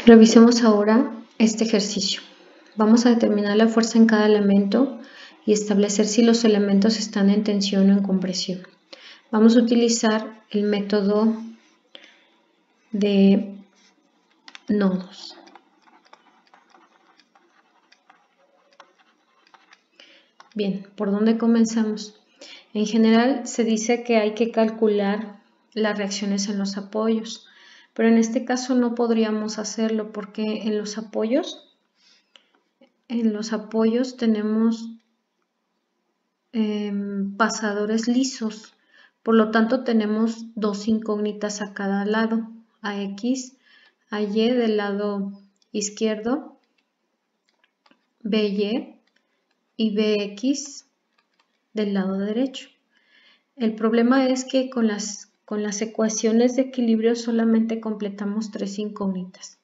Revisemos ahora este ejercicio. Vamos a determinar la fuerza en cada elemento y establecer si los elementos están en tensión o en compresión. Vamos a utilizar el método de nodos. Bien, ¿por dónde comenzamos? En general se dice que hay que calcular las reacciones en los apoyos, pero en este caso no podríamos hacerlo porque en los apoyos tenemos pasadores lisos, por lo tanto tenemos dos incógnitas a cada lado, AX, AY del lado izquierdo, BY y BX del lado derecho. El problema es que con las ecuaciones de equilibrio solamente completamos tres incógnitas: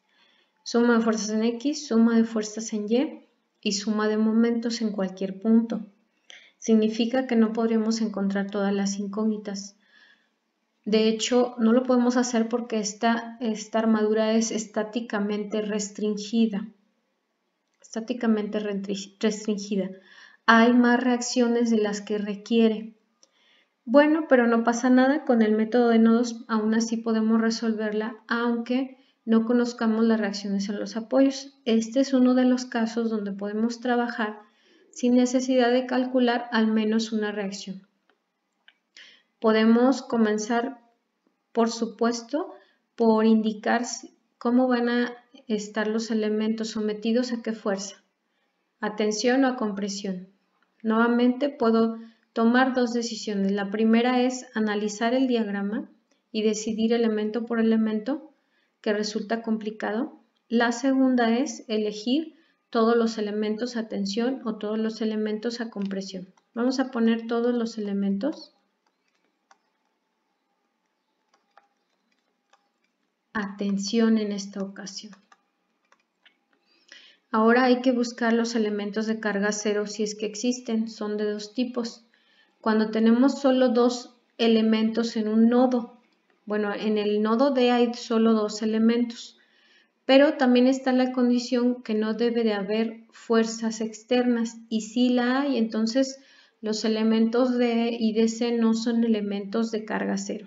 suma de fuerzas en X, suma de fuerzas en Y suma de momentos en cualquier punto. Significa que no podríamos encontrar todas las incógnitas. De hecho, no lo podemos hacer porque esta armadura es estáticamente restringida. Hay más reacciones de las que requiere. Bueno, pero no pasa nada, con el método de nodos aún así podemos resolverla, aunque no conozcamos las reacciones en los apoyos. Este es uno de los casos donde podemos trabajar sin necesidad de calcular al menos una reacción. Podemos comenzar, por supuesto, por indicar cómo van a estar los elementos sometidos a qué fuerza, a tensión o a compresión. Nuevamente puedo tomar dos decisiones. La primera es analizar el diagrama y decidir elemento por elemento, que resulta complicado. La segunda es elegir todos los elementos a tensión o todos los elementos a compresión. Vamos a poner todos los elementos a tensión en esta ocasión. Ahora hay que buscar los elementos de carga cero si es que existen. Son de dos tipos. Cuando tenemos solo dos elementos en un nodo, bueno, en el nodo D hay solo dos elementos, pero también está la condición que no debe de haber fuerzas externas, y si la hay, entonces los elementos D y DC no son elementos de carga cero.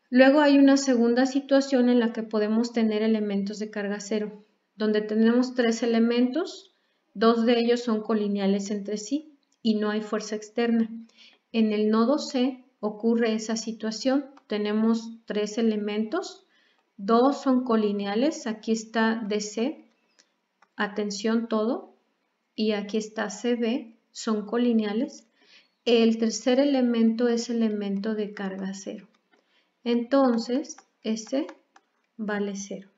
Luego hay una segunda situación en la que podemos tener elementos de carga cero, donde tenemos tres elementos, dos de ellos son colineales entre sí y no hay fuerza externa. En el nodo C ocurre esa situación, tenemos tres elementos, dos son colineales, aquí está DC, atención todo, y aquí está CB, son colineales. El tercer elemento es elemento de carga cero. Entonces, este vale 0.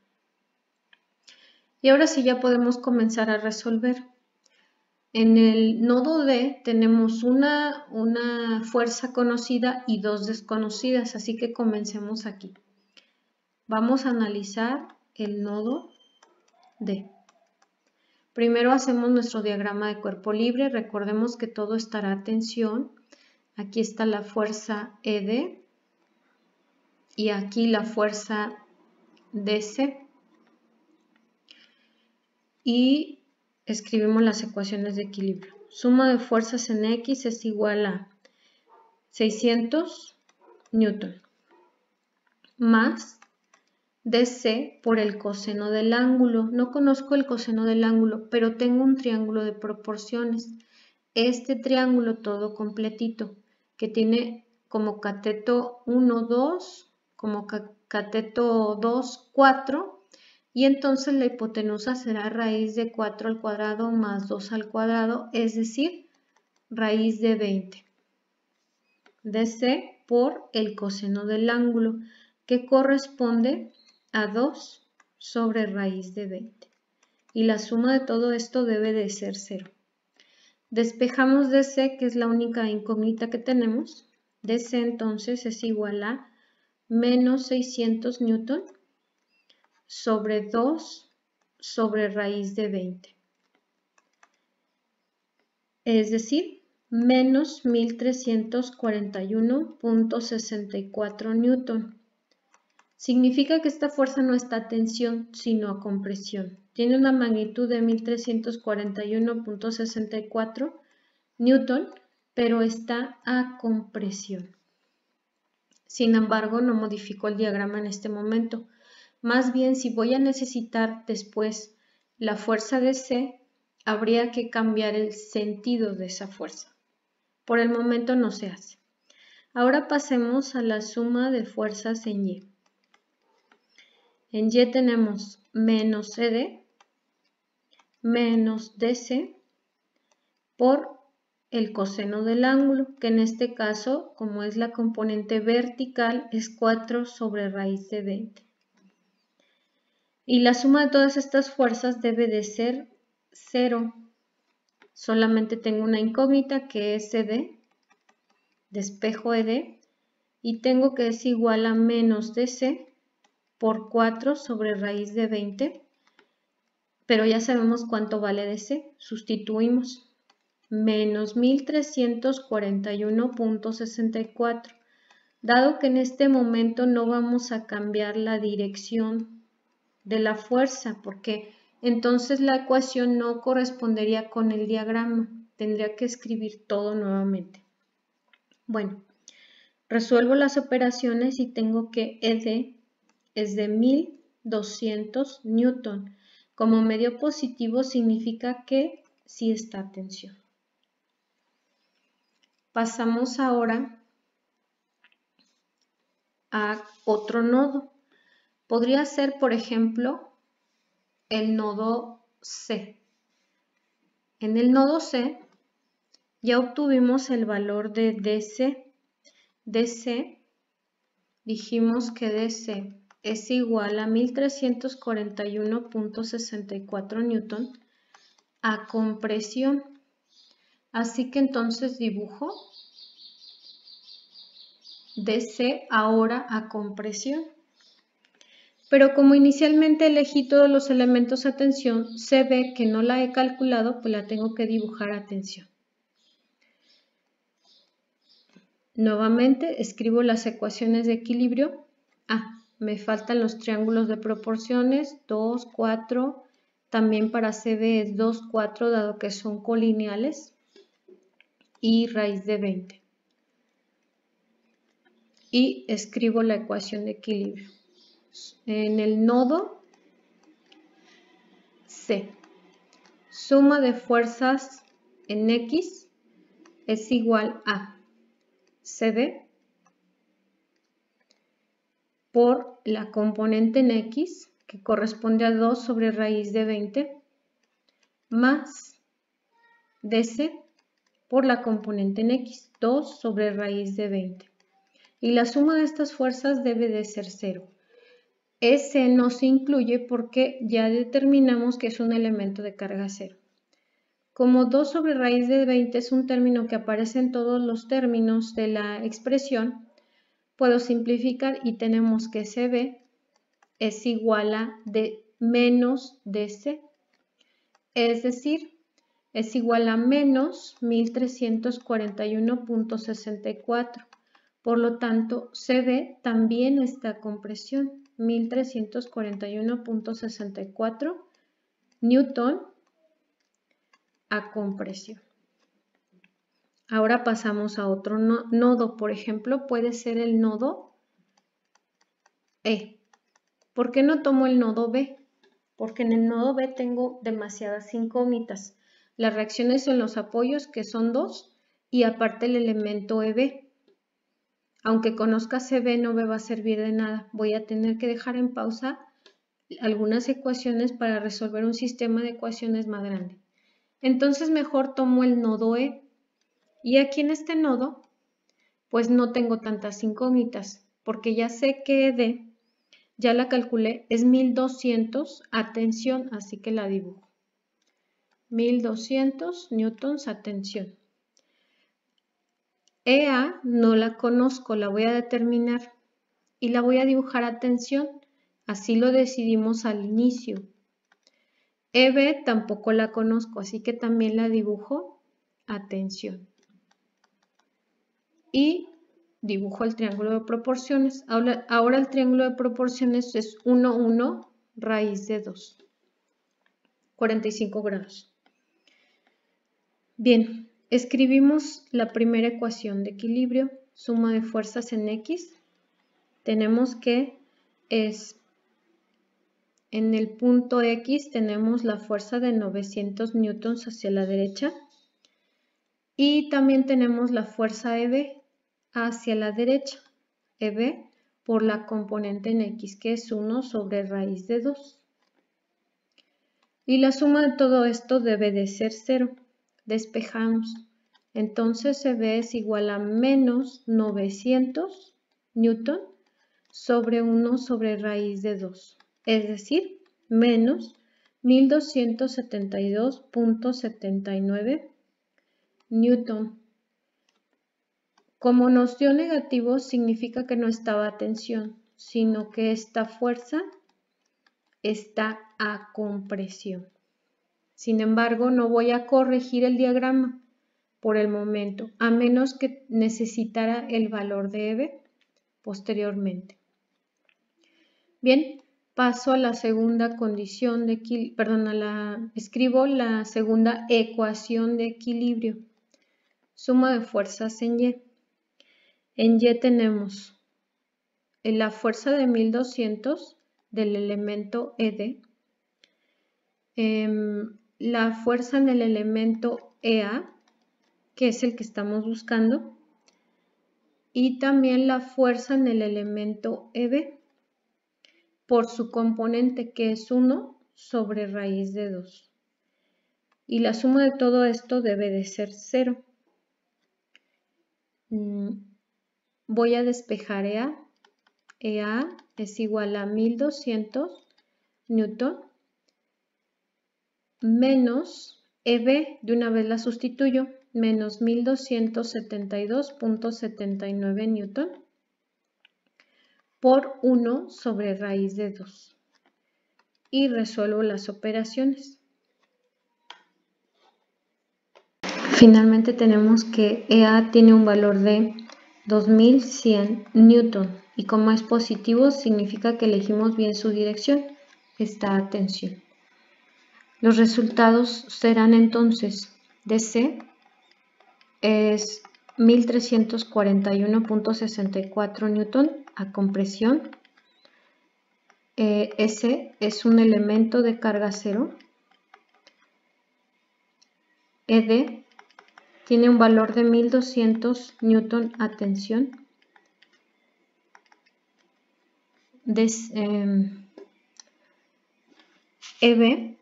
Y ahora sí ya podemos comenzar a resolver. En el nodo D tenemos una fuerza conocida y dos desconocidas, así que comencemos aquí. Vamos a analizar el nodo D. Primero hacemos nuestro diagrama de cuerpo libre. Recordemos que todo estará a tensión. Aquí está la fuerza ED. Y aquí la fuerza DC. Y escribimos las ecuaciones de equilibrio. Suma de fuerzas en X es igual a 600 newton más DC por el coseno del ángulo. No conozco el coseno del ángulo, pero tengo un triángulo de proporciones. Este triángulo todo completito, que tiene como cateto 1, 2, como cateto 2, 4, y entonces la hipotenusa será raíz de 4 al cuadrado más 2 al cuadrado, es decir, raíz de 20. DC por el coseno del ángulo, que corresponde a 2 sobre raíz de 20. Y la suma de todo esto debe de ser 0. Despejamos DC, que es la única incógnita que tenemos. DC entonces es igual a menos 600 newton sobre 2 sobre raíz de 20. Es decir, menos 1341.64 newton. Significa que esta fuerza no está a tensión, sino a compresión. Tiene una magnitud de 1341.64 Newton, pero está a compresión. Sin embargo, no modifico el diagrama en este momento. Más bien, si voy a necesitar después la fuerza de C, habría que cambiar el sentido de esa fuerza. Por el momento no se hace. Ahora pasemos a la suma de fuerzas en Y. En Y tenemos menos CD menos DC por el coseno del ángulo, que en este caso, como es la componente vertical, es 4 sobre raíz de 20. Y la suma de todas estas fuerzas debe de ser 0. Solamente tengo una incógnita que es CD, despejo ED, y tengo que es igual a menos DC por 4 sobre raíz de 20, pero ya sabemos cuánto vale DC, sustituimos. Menos 1341.64. Dado que en este momento no vamos a cambiar la dirección de la fuerza, porque entonces la ecuación no correspondería con el diagrama, tendría que escribir todo nuevamente. Bueno, resuelvo las operaciones y tengo que ED es de 1200 Newton. Como medio positivo significa que sí está a tensión. Pasamos ahora a otro nodo. Podría ser, por ejemplo, el nodo C. En el nodo C ya obtuvimos el valor de DC. DC, dijimos que DC es igual a 1341.64 Newton a compresión. Así que entonces dibujo DC ahora a compresión. Pero como inicialmente elegí todos los elementos a tensión, se ve que no la he calculado, pues la tengo que dibujar a tensión. Nuevamente escribo las ecuaciones de equilibrio. Me faltan los triángulos de proporciones, 2, 4, también para CB es 2, 4, dado que son colineales, y raíz de 20. Y escribo la ecuación de equilibrio. En el nodo C, suma de fuerzas en X es igual a CD por la componente en X, que corresponde a 2 sobre raíz de 20, más DC por la componente en X, 2 sobre raíz de 20. Y la suma de estas fuerzas debe de ser 0. S no se incluye porque ya determinamos que es un elemento de carga 0. Como 2 sobre raíz de 20 es un término que aparece en todos los términos de la expresión, puedo simplificar y tenemos que CB es igual a menos DC, es decir, es igual a menos 1341.64. Por lo tanto, CB también está a compresión, 1341.64 Newton a compresión. Ahora pasamos a otro nodo, por ejemplo, puede ser el nodo E. ¿Por qué no tomo el nodo B? Porque en el nodo B tengo demasiadas incógnitas. Las reacciones en los apoyos, que son 2, y aparte el elemento EB. Aunque conozca CB, no me va a servir de nada. Voy a tener que dejar en pausa algunas ecuaciones para resolver un sistema de ecuaciones más grande. Entonces mejor tomo el nodo E. Y aquí en este nodo, pues no tengo tantas incógnitas, porque ya sé que ED, ya la calculé, es 1200 a tensión, así que la dibujo. 1200 newtons a tensión. EA no la conozco, la voy a determinar y la voy a dibujar a tensión, así lo decidimos al inicio. EB tampoco la conozco, así que también la dibujo a tensión. Y dibujo el triángulo de proporciones. Ahora el triángulo de proporciones es 1, 1, raíz de 2. 45 grados. Bien, escribimos la primera ecuación de equilibrio, suma de fuerzas en X. Tenemos que en el punto X tenemos la fuerza de 900 newtons hacia la derecha y también tenemos la fuerza EB hacia la derecha, EB por la componente en X que es 1 sobre raíz de 2. Y la suma de todo esto debe de ser 0. Despejamos. Entonces EB es igual a menos 900 newton sobre 1 sobre raíz de 2. Es decir, menos 1272.79 newton. Como nos dio negativo significa que no estaba a tensión, sino que esta fuerza está a compresión. Sin embargo, no voy a corregir el diagrama por el momento, a menos que necesitara el valor de EB posteriormente. Bien, paso a la segunda condición de equilibrio, escribo la segunda ecuación de equilibrio, suma de fuerzas en Y. En Y tenemos la fuerza de 1200 del elemento ED, la fuerza en el elemento EA, que es el que estamos buscando, y también la fuerza en el elemento EB por su componente que es 1 sobre raíz de 2. Y la suma de todo esto debe de ser 0. Voy a despejar EA. EA es igual a 1200 newton menos EB, de una vez la sustituyo, menos 1272.79 newton por 1 sobre raíz de 2. Y resuelvo las operaciones. Finalmente tenemos que EA tiene un valor de 2100 newton y como es positivo significa que elegimos bien su dirección, está a tensión. Los resultados serán entonces DC es 1341.64 newton a compresión. S es un elemento de carga cero. ED tiene un valor de 1200 newton a tensión. EB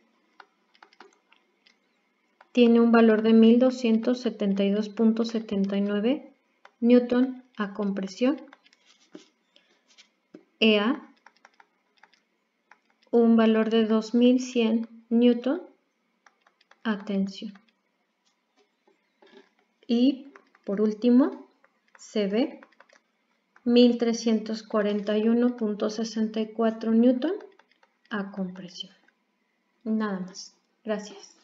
tiene un valor de 1272.79 newton a compresión. EA un valor de 2100 newton a tensión. Y por último, CB 1341.64 newton a compresión. Nada más. Gracias.